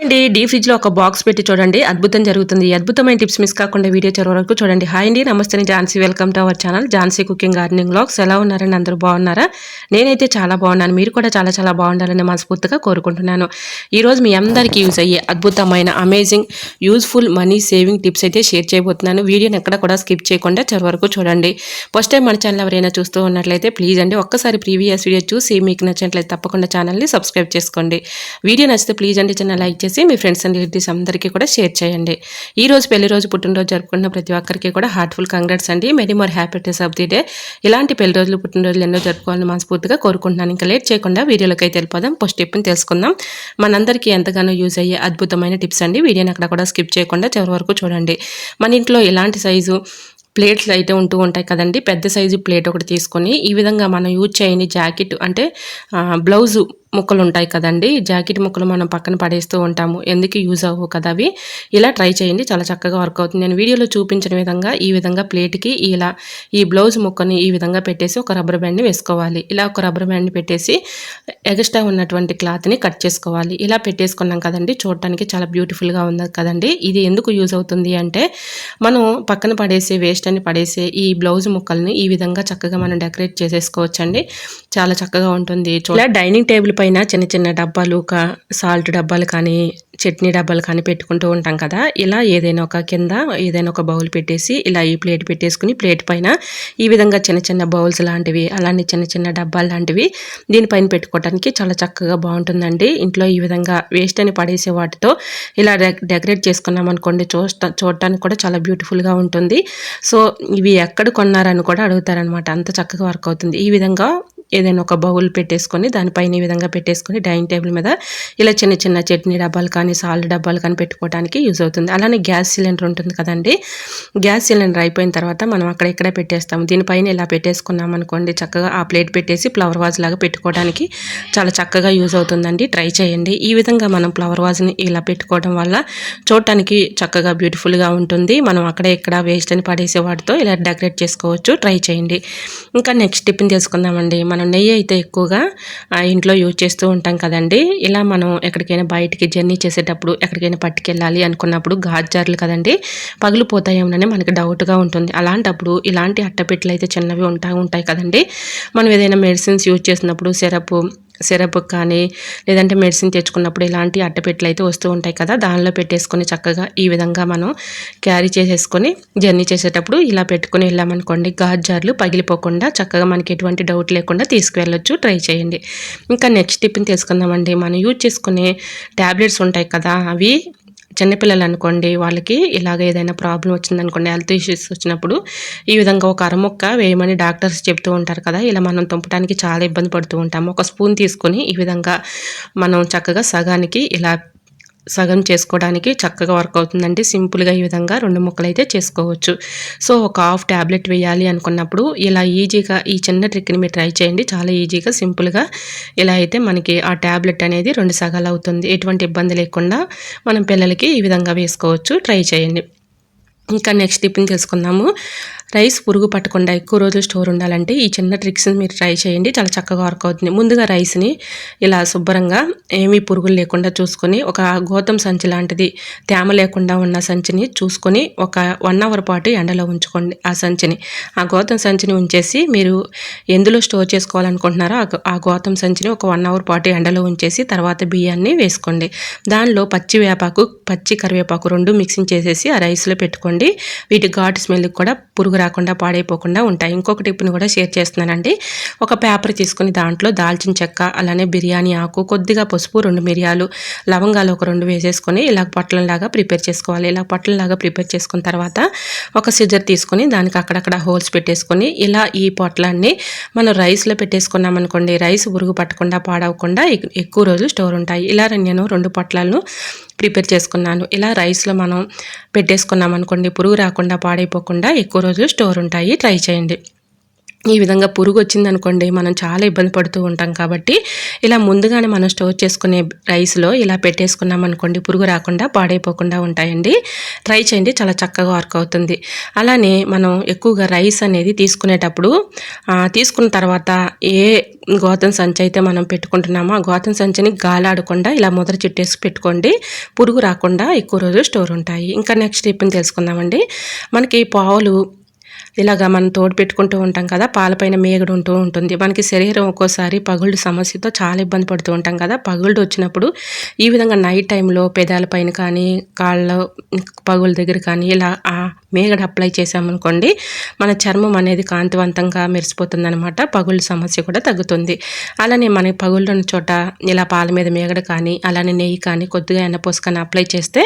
అండి D fridge లో ఒక బాక్స్ పెట్టి చూడండి అద్భుతం జరుగుతుంది. అద్భుతమైన టిప్స్ మిస్ కాకుండా వీడియో చివరి వరకు చూడండి. హాయ్ అండి, నమస్తే, Jhansi. Welcome to our channel Jhansi cooking gardening vlogs. ఎలా ఉన్నారని అందరూ బాగున్నారా? నేనైతే చాలా బాగున్నాను. మీరు కూడా చాలా చాలా బాగుండాలని మనస్ఫూర్తిగా కోరుకుంటున్నాను. ఈ రోజు మీ అందరికీ యూజ్ అయ్యే అద్భుతమైన amazing useful money saving tips అయితే షేర్ చేయబోతున్నాను. వీడియోని ఎక్కడ కూడా స్కిప్ చేయకుండా చివరి వరకు చూడండి. ఫస్ట్ టైం మన ఛానల్ ఎవరైనా చూస్తూ ఉన్నట్లయితే ప్లీజ్ అండి ఒక్కసారి ప్రీవియస్ వీడియో చూసి మీకు నచ్చినట్లయితే తప్పకుండా ఛానల్ని సబ్స్క్రైబ్ చేసుకోండి. వీడియో నచ్చితే ప్లీజ్ అండి చిన్న లైక్ చేసి మీ ఫ్రెండ్స్ అండ్ రిలేటివ్స్ అందరికీ కూడా షేర్ చేయండి. ఈ రోజు పెళ్లి రోజు పుట్టినరోజు జరుపుకున్న ప్రతి ఒక్కరికి కూడా హార్ట్ఫుల్ కంగ్రాట్స్ అండి. Many more happy days of the day. ఇలాంటి పెళ్లి రోజులు పుట్టినరోజులు ఎన్నో జరుపుకోవాలని మనస్ఫూర్తిగా కోరుకుంటున్నాను. ఇంకా లేట్ చేయకుండా వీడియోలోకి అయితే వెళ్ళిపోదాం. ఫస్ట్ టిప్ని తెలుసుకుందాం. మనందరికీ ఎంతగానో యూజ్ అయ్యే అద్భుతమైన టిప్స్ అండి. వీడియోని అక్కడ కూడా స్కిప్ చేయకుండా చివరి వరకు చూడండి. మన ఇంట్లో ఎలాంటి సైజు ప్లేట్స్ అయితే ఉంటూ ఉంటాయి కదండి. పెద్ద సైజు ప్లేట్ ఒకటి తీసుకొని ఈ విధంగా మనం యూజ్ చేయని జాకెట్ అంటే బ్లౌజు ముక్కలు ఉంటాయి కదండి. జాకెట్ ముక్కలు మనం పక్కన పడేస్తూ ఉంటాము, ఎందుకు యూజ్ అవ్వవు కదా అవి. ఇలా ట్రై చేయండి, చాలా చక్కగా వర్క్ అవుతుంది. నేను వీడియోలో చూపించిన విధంగా ఈ విధంగా ప్లేట్కి ఇలా ఈ బ్లౌజ్ ముక్కని ఈ విధంగా పెట్టేసి ఒక రబ్బర్ బ్యాండ్ని వేసుకోవాలి. ఇలా ఒక రబ్బర్ బ్యాండ్ని పెట్టేసి ఎక్స్ట్రా ఉన్నటువంటి క్లాత్ని కట్ చేసుకోవాలి. ఇలా పెట్టేసుకున్నాం కదండి, చూడటానికి చాలా బ్యూటిఫుల్గా ఉంది కదండి. ఇది ఎందుకు యూజ్ అవుతుంది అంటే మనం పక్కన పడేసే వేస్ట్ అని పడేసే ఈ బ్లౌజ్ ముక్కల్ని ఈ విధంగా చక్కగా మనం డెకరేట్ చేసేసుకోవచ్చండి. చాలా చక్కగా ఉంటుంది. ఇలా డైనింగ్ టేబుల్ పైన చిన్న చిన్న డబ్బాలు, సాల్ట్ డబ్బాలు కానీ చట్నీ డబ్బాలు కానీ పెట్టుకుంటూ ఉంటాం కదా. ఇలా ఏదైనా ఒక కింద ఏదైనా ఒక బౌల్ పెట్టేసి ఇలా ఈ ప్లేట్ పెట్టేసుకుని ప్లేట్ పైన ఈ విధంగా చిన్న చిన్న బౌల్స్ లాంటివి అలానే చిన్న చిన్న డబ్బాలు లాంటివి దీనిపైన పెట్టుకోవడానికి చాలా చక్కగా బాగుంటుందండి. ఇంట్లో ఈ విధంగా వేస్ట్ అని పడేసే వాటితో ఇలా డెకరేట్ చేసుకున్నాం అనుకోండి, చూడటానికి కూడా చాలా బ్యూటిఫుల్గా ఉంటుంది. సో ఇవి ఎక్కడ కొన్నారని కూడా అడుగుతారనమాట, అంత చక్కగా వర్క్ అవుతుంది. ఈ విధంగా ఏదైనా ఒక బౌల్ పెట్టేసుకొని దానిపైన ఈ విధంగా పెట్టేసుకొని డైనింగ్ టేబుల్ మీద ఇలా చిన్న చిన్న చట్నీ డబ్బాలు కానీ సాల్ట్ డబ్బాలు కానీ పెట్టుకోవడానికి యూజ్ అవుతుంది. అలానే గ్యాస్ సిలిండర్ ఉంటుంది కదండి. గ్యాస్ సిలిండర్ అయిపోయిన తర్వాత మనం అక్కడ ఇక్కడ పెట్టేస్తాము. దీనిపైన ఇలా పెట్టేసుకున్నాం అనుకోండి, చక్కగా ఆ ప్లేట్ పెట్టేసి ఫ్లవర్ వాజ్ లాగా పెట్టుకోవడానికి చాలా చక్కగా యూజ్ అవుతుందండి. ట్రై చేయండి. ఈ విధంగా మనం ఫ్లవర్ వాజ్ని ఇలా పెట్టుకోవడం వల్ల చూడటానికి చక్కగా బ్యూటిఫుల్గా ఉంటుంది. మనం అక్కడ ఇక్కడ వేస్ట్ అని పడేసే వాటితో ఇలా డెకరేట్ చేసుకోవచ్చు. ట్రై చేయండి. ఇంకా నెక్స్ట్ టిప్ని తెలుసుకుందామండి. మనం నెయ్యి అయితే ఎక్కువగా ఇంట్లో యూజ్ చేస్తూ ఉంటాం కదండి. ఇలా మనం ఎక్కడికైనా బయటికి జర్నీ చేసేటప్పుడు ఎక్కడికైనా పట్టుకెళ్ళాలి అనుకున్నప్పుడు గాజార్లు కదండి పగిలిపోతాయేమోనని మనకి డౌట్గా ఉంటుంది. అలాంటప్పుడు ఇలాంటి అట్టపెట్టెలు అయితే చిన్నవి ఉంటాయి కదండి. మనం ఏదైనా మెడిసిన్స్ యూజ్ చేసినప్పుడు సిరప్ కానీ లేదంటే మెడిసిన్ తెచ్చుకున్నప్పుడు ఇలాంటి అట్టపెట్టెలు అయితే వస్తూ ఉంటాయి కదా, దానిలో పెట్టేసుకొని చక్కగా ఈ విధంగా మనం క్యారీ చేసేసుకొని జర్నీ చేసేటప్పుడు ఇలా పెట్టుకుని వెళ్ళామనుకోండి, గాజార్లు పగిలిపోకుండా చక్కగా మనకి ఎటువంటి డౌట్ లేకుండా తీసుకువెళ్ళొచ్చు. ట్రై చేయండి. ఇంకా నెక్స్ట్ టిప్ని తెలుసుకుందామండి. మనం యూజ్ చేసుకునే ట్యాబ్లెట్స్ ఉంటాయి కదా, అవి చిన్నపిల్లలు అనుకోండి, వాళ్ళకి ఇలాగ ఏదైనా ప్రాబ్లం వచ్చిందనుకోండి, హెల్త్ ఇష్యూస్ వచ్చినప్పుడు ఈ విధంగా ఒక అరముక్క వేయమని డాక్టర్స్ చెప్తూ ఉంటారు కదా. ఇలా మనం తుంపడానికి చాలా ఇబ్బంది పడుతూ ఉంటాము. ఒక స్పూన్ తీసుకొని ఈ విధంగా మనం చక్కగా సగం చేసుకోవడానికి చక్కగా వర్క్ అవుతుందండి. సింపుల్గా ఈ విధంగా 2 ముక్కలు అయితే చేసుకోవచ్చు. సో ఒక హాఫ్ ట్యాబ్లెట్ వేయాలి అనుకున్నప్పుడు ఇలా ఈజీగా ఈ చిన్న ట్రిక్ని మీరు ట్రై చేయండి. చాలా ఈజీగా సింపుల్గా ఇలా అయితే మనకి ఆ ట్యాబ్లెట్ అనేది 2 సగాలు అవుతుంది. ఎటువంటి ఇబ్బంది లేకుండా మనం పిల్లలకి ఈ విధంగా వేసుకోవచ్చు. ట్రై చేయండి. ఇంకా నెక్స్ట్ టిప్ని తెలుసుకుందాము. రైస్ పురుగు పట్టకుండా ఎక్కువ రోజులు స్టోర్ ఉండాలంటే ఈ చిన్న ట్రిక్స్ని మీరు ట్రై చేయండి. చాలా చక్కగా వర్క్ అవుతుంది. ముందుగా రైస్ని ఇలా శుభ్రంగా ఏమీ పురుగులు లేకుండా చూసుకొని ఒక గోతం సంచి లాంటిది తేమ లేకుండా ఉన్న సంచిని చూసుకొని ఒక 1 అవర్ పాటు ఎండలో ఉంచుకోండి. ఆ సంచిని ఆ గోతం సంచిని ఉంచేసి మీరు ఎందులో స్టోర్ చేసుకోవాలనుకుంటున్నారో ఆ గోతం సంచిని ఒక 1 అవర్ పాటు ఎండలో ఉంచేసి తర్వాత బియ్యాన్ని వేసుకోండి. దానిలో పచ్చి కరివేపాకు 2 మిక్సింగ్ చేసేసి ఆ రైస్లో పెట్టుకోండి. వీటి ఘాటు స్మెల్కి కూడా పురుగు రాకుండా పాడైపోకుండా ఉంటాయి. ఇంకొక టిప్ని కూడా షేర్ చేస్తున్నానండి. ఒక పేపర్ తీసుకుని దాంట్లో దాల్చిన చెక్క అలానే బిర్యానీ ఆకు కొద్దిగా పసుపు 2 మిరియాలు లవంగాలు ఒక 2 వేసేసుకొని ఇలా పొట్లంలాగా ప్రిపేర్ చేసుకోవాలి. ఇలా పొట్లంలాగా ప్రిపేర్ చేసుకున్న తర్వాత ఒక సిజర్ తీసుకొని దానికి అక్కడక్కడ హోల్స్ పెట్టేసుకొని ఇలా ఈ పొట్లాన్ని మనం రైస్లో పెట్టేసుకున్నాం అనుకోండి, రైస్ పురుగు పట్టకుండా పాడవకుండా ఎక్కువ రోజులు స్టోర్ ఉంటాయి. ఇలా నేను 2 పొట్లాలను ప్రిపేర్ చేసుకున్నాను. ఇలా రైస్లో మనం పెట్టేసుకున్నాం అనుకోండి, పురుగు రాకుండా పాడైపోకుండా ఎక్కువ రోజులు స్టోర్ ఉంటాయి. ట్రై చేయండి. ఈ విధంగా పురుగు వచ్చిందనుకోండి మనం చాలా ఇబ్బంది పడుతూ ఉంటాం కాబట్టి ఇలా ముందుగానే మనం స్టోర్ చేసుకునే రైస్లో ఇలా పెట్టేసుకున్నాం అనుకోండి పురుగు రాకుండా పాడైపోకుండా ఉంటాయండి. ట్రై చేయండి, చాలా చక్కగా వర్క్ అవుతుంది. అలానే మనం ఎక్కువగా రైస్ అనేది తీసుకునేటప్పుడు తీసుకున్న తర్వాత ఏ గోతం సంచి అయితే మనం పెట్టుకుంటున్నామో ఆ గోతం సంచిని గాలాడకుండా ఇలా ముద్ర చుట్టేసి పెట్టుకోండి, పురుగు రాకుండా ఎక్కువ రోజులు స్టోర్ ఉంటాయి. ఇంకా నెక్స్ట్ స్టెప్ని తెలుసుకుందామండి. మనకి పావులు ఇలాగా మనం తోడు పెట్టుకుంటూ ఉంటాం కదా, పాలపైన మేగడు ఉంటూ ఉంటుంది. మనకి శరీరం ఒక్కోసారి పగుళ్ళు సమస్యతో చాలా ఇబ్బంది పడుతూ ఉంటాం కదా. పగుళ్ళు వచ్చినప్పుడు ఈ విధంగా నైట్ టైంలో పెదాల పైన కానీ కాళ్ళ పగుల దగ్గర కానీ ఇలా ఆ మేగడ అప్లై చేసామనుకోండి మన చర్మం అనేది కాంతివంతంగా మెరిసిపోతుంది అనమాట. పగుళ్ళ సమస్య కూడా తగ్గుతుంది. అలానే మనకి పగుళ్ళు ఉన్న చోట ఇలా పాల మీద మేగడ కానీ అలానే నెయ్యి కానీ కొద్దిగా ఎన్నపోసు కానీ అప్లై చేస్తే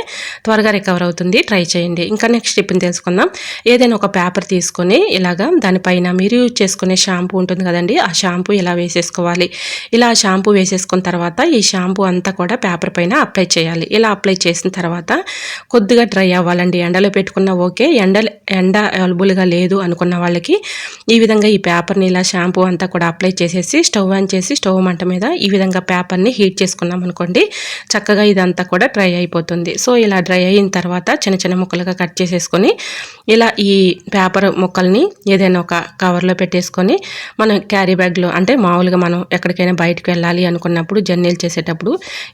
త్వరగా రికవర్ అవుతుంది. ట్రై చేయండి. ఇంకా నెక్స్ట్ టిప్ని తెలుసుకుందాం. ఏదైనా ఒక పేపర్ తీసుకొని ఇలాగా దానిపైన మీరు యూజ్ చేసుకునే షాంపూ ఉంటుంది కదండి, ఆ షాంపూ ఇలా వేసేసుకోవాలి. ఇలా షాంపూ వేసేసుకున్న తర్వాత ఈ షాంపూ అంతా కూడా పేపర్ పైన అప్లై చేయాలి. ఇలా అప్లై చేసిన తర్వాత కొద్దిగా డ్రై అవ్వాలండి. ఎండలో పెట్టుకున్నా ఓకే, ఎండ అవైలబుల్గా లేదు అనుకున్న వాళ్ళకి ఈ విధంగా ఈ పేపర్ని ఇలా షాంపూ అంతా కూడా అప్లై చేసేసి స్టవ్ ఆన్ చేసి స్టవ్ మంట మీద ఈ విధంగా పేపర్ని హీట్ చేసుకున్నాం అనుకోండి చక్కగా ఇదంతా కూడా డ్రై అయిపోతుంది. సో ఇలా డ్రై అయిన తర్వాత చిన్న చిన్న ముక్కలుగా కట్ చేసేసుకొని ఇలా ఈ పేపర్ ముక్కల్ని ఏదైనా ఒక కవర్లో పెట్టేసుకొని మనం క్యారీ బ్యాగ్లో అంటే మామూలుగా మనం ఎక్కడికైనా బయటకు వెళ్ళాలి అనుకున్నప్పుడు జర్నీలు చేసేటప్పుడు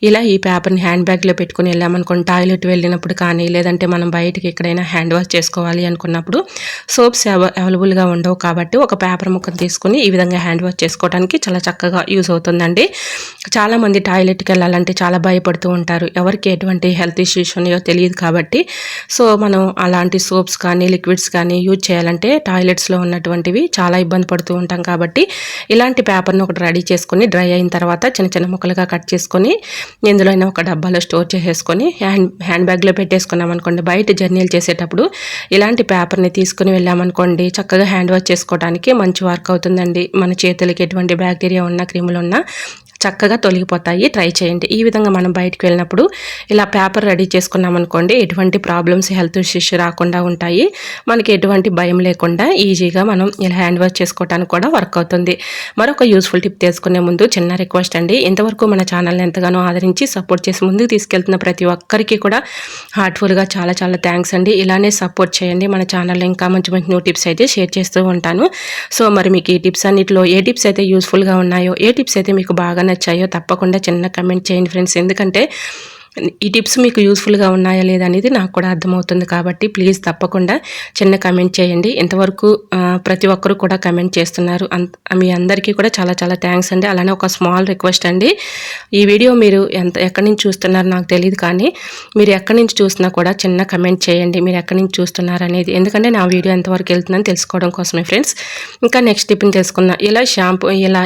ఇలా ఈ పేపర్ని హ్యాండ్ బ్యాగ్లో పెట్టుకుని వెళ్ళామనుకోండి, టాయిలెట్ వెళ్ళినప్పుడు కానీ లేదంటే మనం బయటకి ఎక్కడైనా హ్యాండ్ వాష్ చేసుకోవాలి అనుకున్నప్పుడు సోప్స్ అవైలబుల్గా ఉండవు కాబట్టి ఒక పేపర్ ముక్కను తీసుకుని ఈ విధంగా హ్యాండ్ వాష్ చేసుకోవడానికి చాలా చక్కగా యూజ్ అవుతుందండి. చాలామంది టాయిలెట్కి వెళ్ళాలంటే చాలా భయపడుతూ ఉంటారు. ఎవరికి ఎటువంటి హెల్త్ ఇష్యూస్ ఉన్నాయో తెలియదు కాబట్టి సో మనం అలాంటి సోప్స్ కానీ లిక్విడ్స్ కానీ యూజ్ చేయాలంటే టాయిలెట్స్లో ఉన్నటువంటివి చాలా ఇబ్బంది పడుతూ ఉంటాం కాబట్టి ఇలాంటి పేపర్ని ఒకటి రెడీ చేసుకొని డ్రై అయిన తర్వాత చిన్న చిన్న ముక్కలుగా కట్ చేసుకొని ఇందులో అయినా ఒక డబ్బాలో స్టోర్ చేసేసుకొని హ్యాండ్ బ్యాగ్లో పెట్టేసుకున్నాం అనుకోండి, బయట జర్నీలు చేసేటప్పుడు ఇలాంటి పేపర్ని తీసుకుని వెళ్ళామనుకోండి చక్కగా హ్యాండ్ వాష్ చేసుకోవడానికి మంచి వర్క్ అవుతుందండి. మన చేతులకి ఎటువంటి బ్యాక్టీరియా ఉన్నా క్రిములు ఉన్నా చక్కగా తొలగిపోతాయి. ట్రై చేయండి. ఈ విధంగా మనం బయటకు వెళ్ళినప్పుడు ఇలా పేపర్ రెడీ చేసుకున్నాం అనుకోండి ఎటువంటి ప్రాబ్లమ్స్ హెల్త్ ఇష్యూస్ రాకుండా ఉంటాయి. మనకి ఎటువంటి భయం లేకుండా ఈజీగా మనం ఇలా హ్యాండ్ వాష్ చేసుకోవడానికి కూడా వర్క్ అవుతుంది. మరొక యూస్ఫుల్ టిప్ తెలుసుకునే ముందు చిన్న రిక్వెస్ట్ అండి, ఇంతవరకు మన ఛానల్ని ఎంతగానో ఆదరించి సపోర్ట్ చేసి ముందుకు తీసుకెళ్తున్న ప్రతి ఒక్కరికి కూడా హార్ట్ఫుల్గా చాలా చాలా థ్యాంక్స్ అండి. ఇలానే సపోర్ట్ చేయండి. మన ఛానల్లో ఇంకా మంచి మంచి న్యూ టిప్స్ అయితే షేర్ చేస్తూ ఉంటాను. సో మరి మీకు ఈ టిప్స్ అన్నిటిలో ఏ టిప్స్ అయితే యూస్ఫుల్గా ఉన్నాయో, ఏ టిప్స్ అయితే మీకు బాగా నచ్చాయో తప్పకుండా చిన్న కమెంట్ చేయండి ఫ్రెండ్స్. ఎందుకంటే ఈ టిప్స్ మీకు యూస్ఫుల్గా ఉన్నాయా లేదా అనేది నాకు కూడా అర్థమవుతుంది కాబట్టి ప్లీజ్ తప్పకుండా చిన్న కమెంట్ చేయండి. ఇంతవరకు ప్రతి ఒక్కరు కూడా కమెంట్ చేస్తున్నారు, మీ అందరికీ కూడా చాలా చాలా థ్యాంక్స్ అండి. అలానే ఒక స్మాల్ రిక్వెస్ట్ అండి, ఈ వీడియో మీరు ఎక్కడి నుంచి చూస్తున్నారు నాకు తెలియదు కానీ మీరు ఎక్కడి నుంచి చూసినా కూడా చిన్న కమెంట్ చేయండి మీరు ఎక్కడి నుంచి చూస్తున్నారు అనేది. ఎందుకంటే నా వీడియో ఎంతవరకు వెళ్తుందని తెలుసుకోవడం కోసమే ఫ్రెండ్స్. ఇంకా నెక్స్ట్ టిప్ని తెలుసుకుందాం. ఇలా షాంపూ ఇలా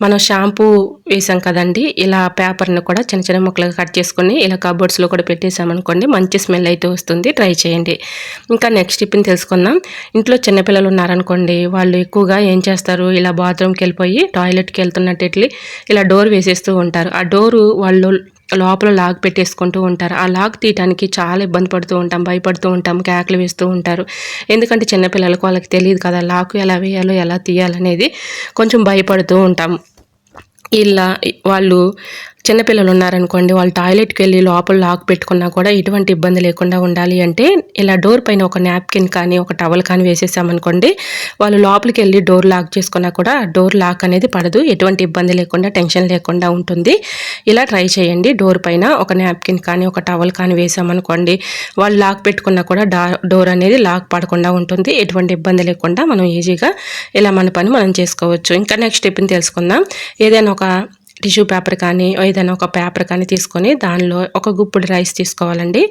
మనం షాంపూ వేసాం కదండి, ఇలా పేపర్ని కూడా చిన్న చిన్న ముక్కలుగా కట్ చేసుకొని ఇలా కబోర్డ్స్లో కూడా పెట్టేసామనుకోండి మంచి స్మెల్ అయితే వస్తుంది. ట్రై చేయండి. ఇంకా నెక్స్ట్ టిప్ని తెలుసుకుందాం. ఇంట్లో చిన్నపిల్లలు ఉన్నారనుకోండి, వాళ్ళు ఎక్కువగా ఏం చేస్తారు, ఇలా బాత్రూమ్కి వెళ్ళిపోయి టాయిలెట్కి వెళ్తున్నట్టు ఇలా డోర్ వేసేస్తూ ఉంటారు. ఆ డోరు వాళ్ళు లోపల లాక్ పెట్టేసుకుంటూ ఉంటారు. ఆ లాక్ తీయడానికి చాలా ఇబ్బంది పడుతూ ఉంటాం, భయపడుతూ ఉంటాం, కేకలు వేస్తూ ఉంటారు. ఎందుకంటే చిన్నపిల్లలకు వాళ్ళకి తెలియదు కదా లాక్ ఎలా వేయాలో ఎలా తీయాలనేది, కొంచెం భయపడుతూ ఉంటాం. ఇలా వాళ్ళు చిన్నపిల్లలు ఉన్నారనుకోండి, వాళ్ళు టాయిలెట్కి వెళ్ళి లోపల లాక్ పెట్టుకున్నా కూడా ఎటువంటి ఇబ్బంది లేకుండా ఉండాలి అంటే ఇలా డోర్ పైన ఒక నాప్కిన్ కానీ ఒక టవల్ కానీ వేసేసామనుకోండి, వాళ్ళు లోపలికి వెళ్ళి డోర్ లాక్ చేసుకున్నా కూడా డోర్ లాక్ అనేది పడదు, ఎటువంటి ఇబ్బంది లేకుండా టెన్షన్ లేకుండా ఉంటుంది. ఇలా ట్రై చేయండి. డోర్ పైన ఒక నాప్కిన్ కానీ ఒక టవల్ కానీ వేసామనుకోండి, వాళ్ళు లాక్ పెట్టుకున్నా కూడా డోర్ అనేది లాక్ పడకుండా ఉంటుంది, ఎటువంటి ఇబ్బంది లేకుండా మనం ఈజీగా ఇలా మన పని మనం చేసుకోవచ్చు. ఇంకా నెక్స్ట్ టిప్ని తెలుసుకుందాం. ఏదైనా ఒక టిష్యూ పేపర్ కానీ ఏదైనా ఒక పేపర్ కానీ తీసుకొని దానిలో ఒక గుప్పుడు రైస్ తీసుకోవాలండి.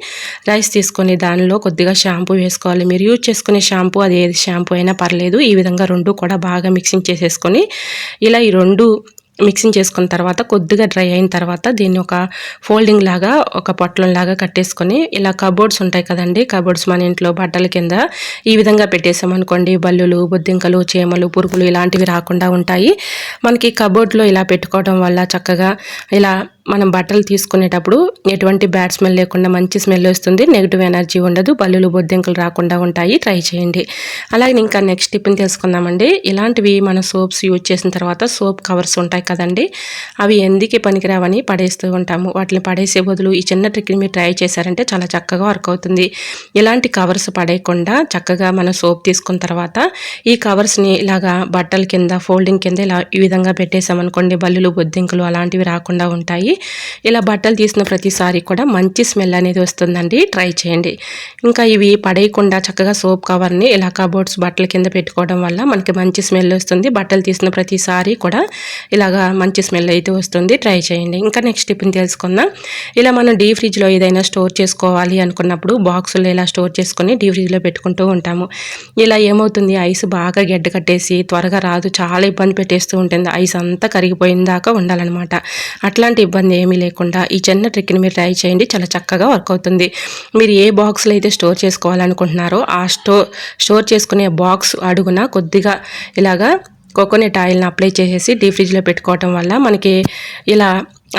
రైస్ తీసుకొని దానిలో కొద్దిగా షాంపూ వేసుకోవాలి. మీరు యూజ్ చేసుకునే షాంపూ అది ఏది షాంపూ అయినా పర్లేదు. ఈ విధంగా రెండు కూడా బాగా మిక్సింగ్ చేసేసుకొని ఇలా ఈ రెండు మిక్సింగ్ చేసుకున్న తర్వాత కొద్దిగా డ్రై అయిన తర్వాత దీన్ని ఒక ఫోల్డింగ్ లాగా ఒక పొట్లం లాగా కట్టేసుకొని ఇలా కబోర్డ్స్ ఉంటాయి కదండి, కబోర్డ్స్ మన ఇంట్లో బట్టల కింద ఈ విధంగా పెట్టేసామనుకోండి బల్లులు, బొద్దింకలు, చీమలు, పురుగులు ఇలాంటివి రాకుండా ఉంటాయి. మనకి కబోర్డ్లో ఇలా పెట్టుకోవడం వల్ల చక్కగా ఇలా మనం బట్టలు తీసుకునేటప్పుడు ఎటువంటి బ్యాడ్ స్మెల్ లేకుండా మంచి స్మెల్ వస్తుంది, నెగిటివ్ ఎనర్జీ ఉండదు, బల్లులు బొద్దింకలు రాకుండా ఉంటాయి. ట్రై చేయండి. అలాగే ఇంకా నెక్స్ట్ టిప్ని తెలుసుకుందామండి. ఇలాంటివి మన సోప్స్ యూజ్ చేసిన తర్వాత సోప్ కవర్స్ ఉంటాయి కదండి, అవి ఎందుకు పనికిరావని పడేస్తూ ఉంటాము. వాటిని పడేసే బదులు ఈ చిన్న ట్రిక్ని మీరు ట్రై చేశారంటే చాలా చక్కగా వర్క్ అవుతుంది. ఇలాంటి కవర్స్ పడేయకుండా చక్కగా మనం సోప్ తీసుకున్న తర్వాత ఈ కవర్స్ని ఇలాగా బట్టల కింద ఫోల్డింగ్ కింద ఇలా ఈ విధంగా పెట్టేసామనుకోండి, బల్లులు బొద్దింకలు అలాంటివి రాకుండా ఉంటాయి. ఇలా బట్టలు తీసిన ప్రతిసారి కూడా మంచి స్మెల్ అనేది వస్తుందండి. ట్రై చేయండి. ఇంకా ఇవి పడేయకుండా చక్కగా సోప్ కవర్ని ఇలా కబోర్డ్స్ బట్టల కింద పెట్టుకోవడం వల్ల మనకి మంచి స్మెల్ వస్తుంది. బట్టలు తీసిన ప్రతిసారి కూడా ఇలాగా మంచి స్మెల్ అయితే వస్తుంది. ట్రై చేయండి. ఇంకా నెక్స్ట్ టిప్ని తెలుసుకుందాం. ఇలా మనం డీ ఫ్రిడ్జ్లో ఏదైనా స్టోర్ చేసుకోవాలి అనుకున్నప్పుడు బాక్సుల్లో ఇలా స్టోర్ చేసుకొని డీ ఫ్రిడ్జ్లో పెట్టుకుంటూ ఉంటాము. ఇలా ఏమవుతుంది, ఐస్ బాగా గడ్డ కట్టేసి త్వరగా రాదు, చాలా ఇబ్బంది పెట్టేస్తూ ఉంటుంది. ఐస్ అంతా కరిగిపోయిన దాకా ఉండాలన్నమాట. అట్లాంటి ఇబ్బంది ఏమీ లేకుండా ఈ చిన్న ట్రిక్ని మీరు ట్రై చేయండి. చాలా చక్కగా వర్క్ అవుతుంది. మీరు ఏ బాక్స్లో అయితే స్టోర్ చేసుకోవాలనుకుంటున్నారో ఆ స్టోర్ చేసుకునే బాక్స్ అడుగున కొద్దిగా ఇలాగా కోకోనట్ ఆయిల్ని అప్లై చేసేసి డీ ఫ్రిడ్జ్లో పెట్టుకోవటం వల్ల మనకి ఇలా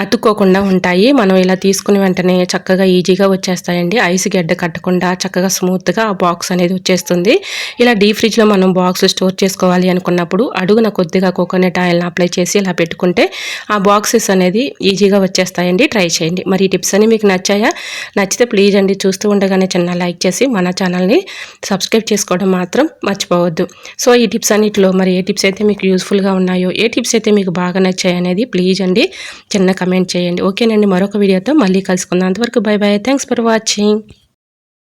అతుక్కోకుండా ఉంటాయి. మనం ఇలా తీసుకుని వెంటనే చక్కగా ఈజీగా వచ్చేస్తాయండి. ఐస్ గడ్డ కట్టకుండా చక్కగా స్మూత్గా ఆ బాక్స్ అనేది వచ్చేస్తుంది. ఇలా డీ ఫ్రిడ్జ్లో మనం బాక్స్ స్టోర్ చేసుకోవాలి అనుకున్నప్పుడు అడుగున కొద్దిగా కోకోనట్ ఆయిల్ని అప్లై చేసి ఇలా పెట్టుకుంటే ఆ బాక్సెస్ అనేది ఈజీగా వచ్చేస్తాయండి. ట్రై చేయండి. మరి ఈ టిప్స్ అన్ని మీకు నచ్చాయా? నచ్చితే ప్లీజ్ అండి చూస్తూ ఉండగానే చిన్న లైక్ చేసి మన ఛానల్ని సబ్స్క్రైబ్ చేసుకోవడం మాత్రం మర్చిపోవద్దు. సో ఈ టిప్స్ అన్నిటిలో మరి ఏ టిప్స్ అయితే మీకు యూస్ఫుల్గా ఉన్నాయో, ఏ టిప్స్ అయితే మీకు బాగా నచ్చాయి అనేది ప్లీజ్ అండి చిన్న కమెంట్ చేయండి. ఓకేనండి, మరొక వీడియోతో మళ్ళీ కలుసుకుందాం. అంతవరకు by by. Thanks for watching.